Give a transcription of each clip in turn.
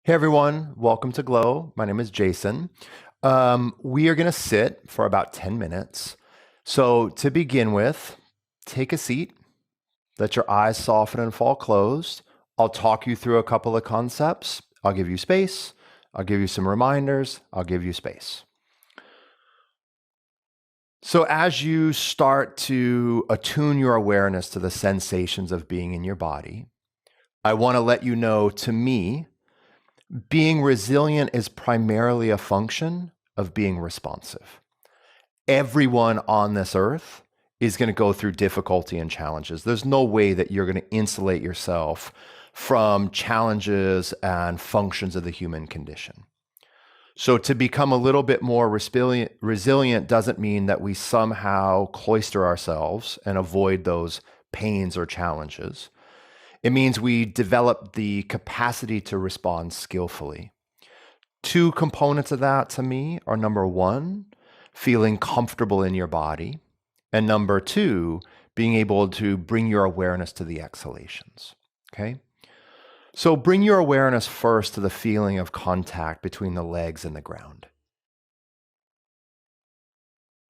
Hey everyone, welcome to Glow. My name is Jason. We are going to sit for about 10 minutes. So, to begin with, take a seat, let your eyes soften and fall closed. I'll talk you through a couple of concepts. I'll give you space. I'll give you some reminders. I'll give you space. So, as you start to attune your awareness to the sensations of being in your body, I want to let you know, to me, being resilient is primarily a function of being responsive. Everyone on this earth is going to go through difficulty and challenges. There's no way that you're going to insulate yourself from challenges and functions of the human condition. So to become a little bit more resilient doesn't mean that we somehow cloister ourselves and avoid those pains or challenges. It means we develop the capacity to respond skillfully. Two components of that to me are, number one, feeling comfortable in your body, and number two, being able to bring your awareness to the exhalations. Okay? So bring your awareness first to the feeling of contact between the legs and the ground.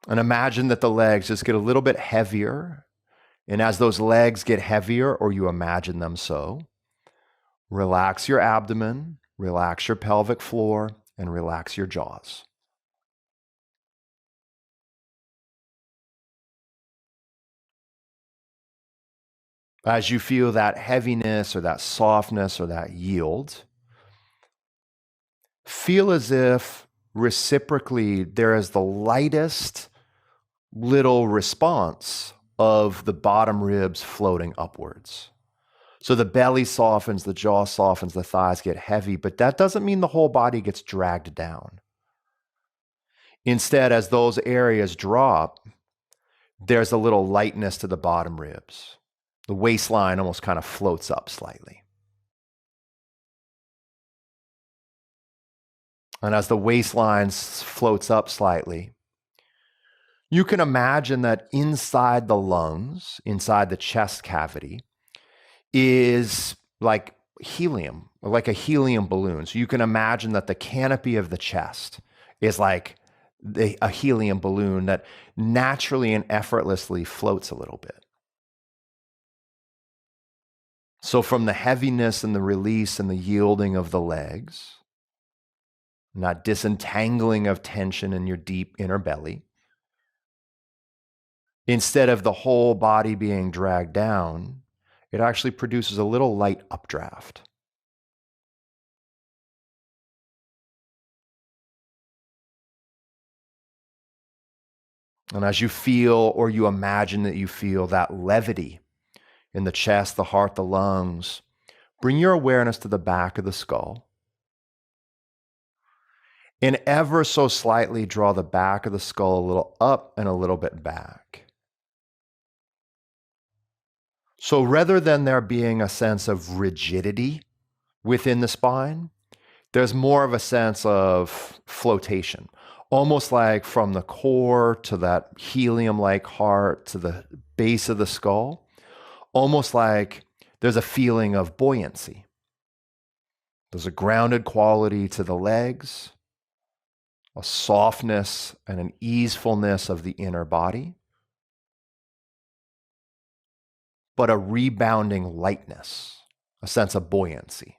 And imagine that the legs just get a little bit heavier. And as those legs get heavier, or you imagine them so, relax your abdomen, relax your pelvic floor, and relax your jaws. As you feel that heaviness or that softness or that yield, feel as if reciprocally there is the lightest little response of the bottom ribs floating upwards. So the belly softens, the jaw softens, the thighs get heavy, but that doesn't mean the whole body gets dragged down. Instead, as those areas drop, there's a little lightness to the bottom ribs. The waistline almost kind of floats up slightly. And as the waistline floats up slightly, you can imagine that inside the lungs, inside the chest cavity, is like helium, like a helium balloon. So you can imagine that the canopy of the chest is like a helium balloon that naturally and effortlessly floats a little bit. So from the heaviness and the release and the yielding of the legs, not disentangling of tension in your deep inner belly, instead of the whole body being dragged down, it actually produces a little light updraft. And as you feel, or you imagine that you feel, that levity in the chest, the heart, the lungs, bring your awareness to the back of the skull. And ever so slightly draw the back of the skull a little up and a little bit back. So rather than there being a sense of rigidity within the spine, there's more of a sense of flotation, almost like from the core to that helium-like heart to the base of the skull, almost like there's a feeling of buoyancy. There's a grounded quality to the legs, a softness and an easefulness of the inner body, but a rebounding lightness, a sense of buoyancy.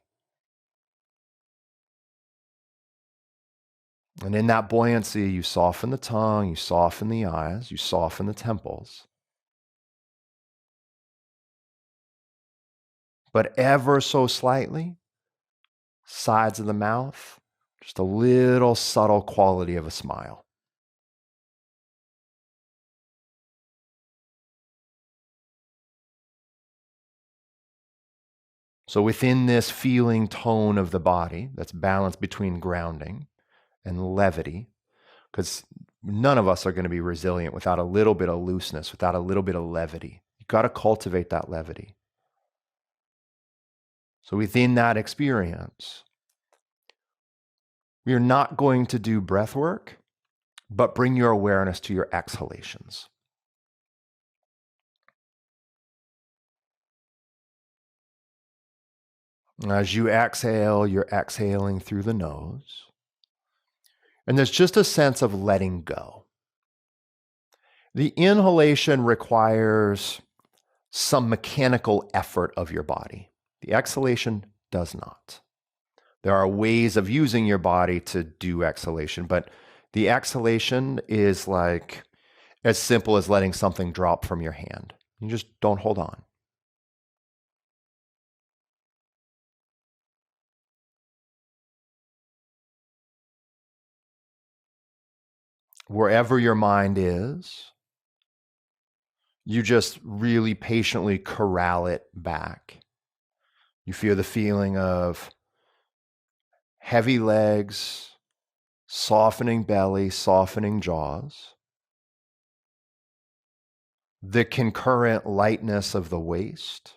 And in that buoyancy, you soften the tongue, you soften the eyes, you soften the temples. But ever so slightly, sides of the mouth, just a little subtle quality of a smile. So within this feeling tone of the body that's balanced between grounding and levity, because none of us are going to be resilient without a little bit of looseness, without a little bit of levity. You've got to cultivate that levity. So within that experience, we are not going to do breath work, but bring your awareness to your exhalations. As you exhale, you're exhaling through the nose. And there's just a sense of letting go. The inhalation requires some mechanical effort of your body. The exhalation does not. There are ways of using your body to do exhalation, but the exhalation is like as simple as letting something drop from your hand. You just don't hold on. Wherever your mind is, you just really patiently corral it back. You feel the feeling of heavy legs, softening belly, softening jaws, the concurrent lightness of the waist,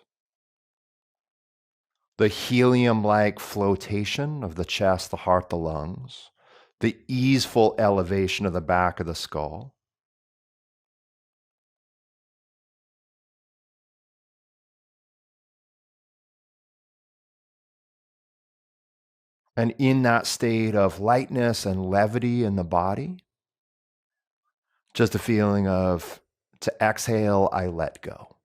the helium-like flotation of the chest, the heart, the lungs, the easeful elevation of the back of the skull. And in that state of lightness and levity in the body, just a feeling of, to exhale, I let go.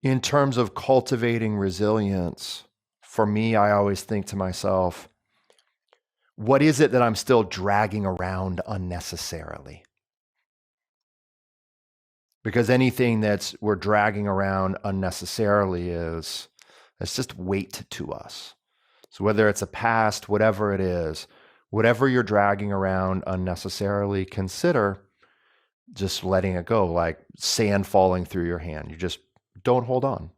In terms of cultivating resilience, for me, I always think to myself, what is it that I'm still dragging around unnecessarily? Because anything that's we're dragging around unnecessarily it's just weight to us. So whether it's a past, whatever it is, whatever you're dragging around unnecessarily, consider just letting it go, like sand falling through your hand. You just don't hold on.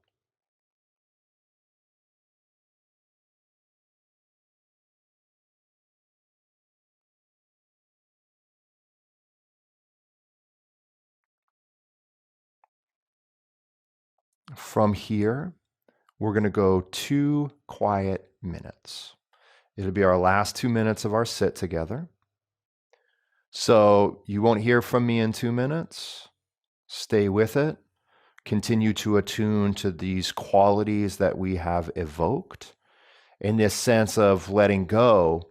From here, we're going to go 2 quiet minutes. It'll be our last 2 minutes of our sit together. So you won't hear from me in 2 minutes. Stay with it. Continue to attune to these qualities that we have evoked. In this sense of letting go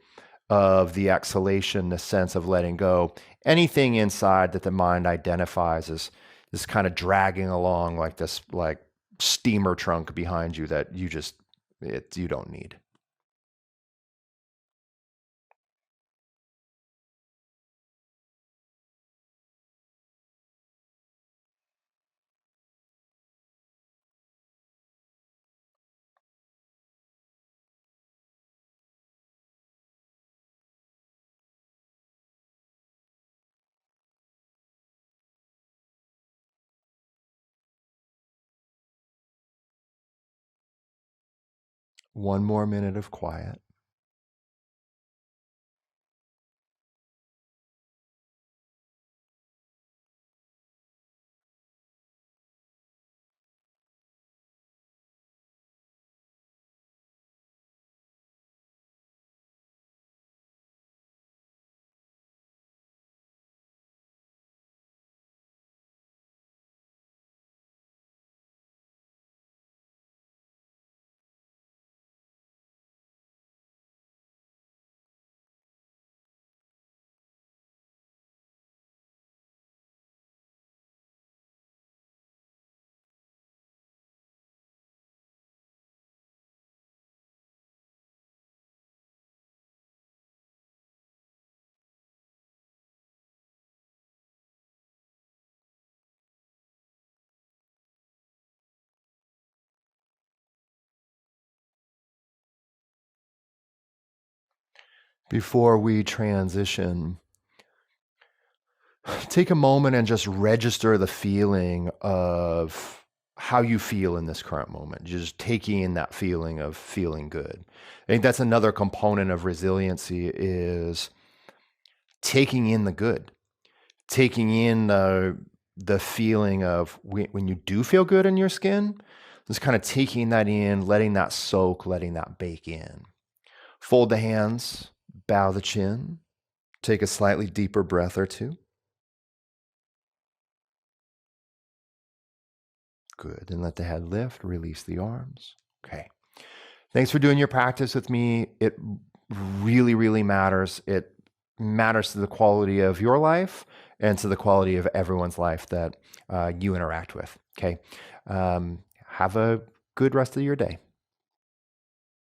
of the exhalation, the sense of letting go, anything inside that the mind identifies as this kind of dragging along like this, like steamer trunk behind you that you don't need. One more minute of quiet. Before we transition, take a moment and just register the feeling of how you feel in this current moment. Just taking in that feeling of feeling good. I think that's another component of resiliency, is taking in the good, taking in the feeling of when you do feel good in your skin, just kind of taking that in, letting that soak, letting that bake in. Fold the hands, bow the chin, Take a slightly deeper breath or two. Good. And let the head lift, release the arms. Okay. Thanks for doing your practice with me. It really, really matters. It matters to the quality of your life and to the quality of everyone's life that you interact with. Okay. Have a good rest of your day.